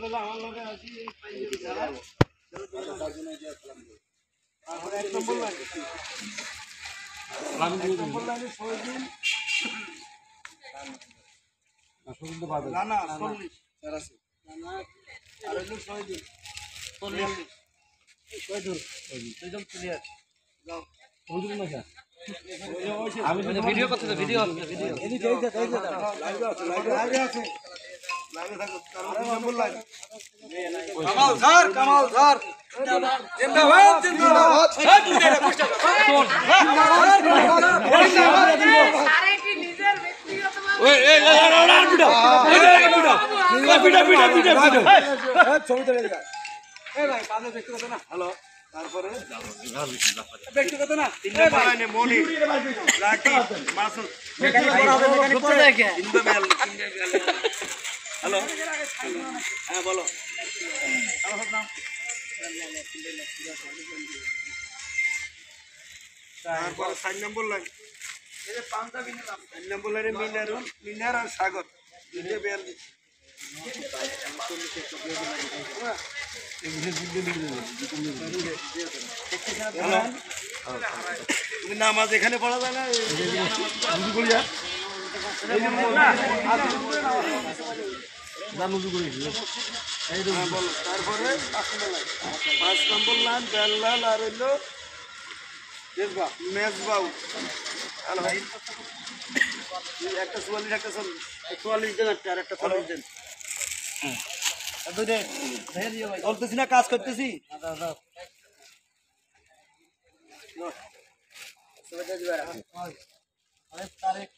আমার লগে আছি তারপরে এক নম্বর লাইনে 6 দিন না না 40 আর আছে আর হলো 6 দিন 40 6 দিন দুইজন ক্লিয়ার যাও বুঝুন না স্যার আমি ভিডিও করতে ভিডিও এই যে লাইভে আছে লাইভে থাকো তারপর নম্বর লাইন কামাল স্যার জিন্দাবাদ জিন্দাবাদ এই তুই এটা কষ্ট শোন আরে কি নিজের ব্যক্তিগত ওই এই আর পিটা ছবি তুলে দাও এই ভাই কাজে ব্যক্তিগত না হ্যালো তারপরে ব্যক্তিগত না তিন নম্বর লাইনে মনি রাকি মাসুদ মেকানিক বড় হবে মেকানিক পড়ে দেখে হ্যালো হ্যাঁ বলো আমার নাম তারপর 4 নম্বর লাইন এই যে পাঞ্জাবি নিলাম 4 নম্বর লাইনে মিনার আর সাগর দুটো 42 তুমি নামাজ এখানে পড়া যায় না তারপরে 5 নম্বর লাইন বেল্লাল আর হইল মেজবাউ হ্যালো ভাই একটা 44 একটা 44 দেন আর একটা 40 দেন চলতেছি না কাজ করতেছি তারিখ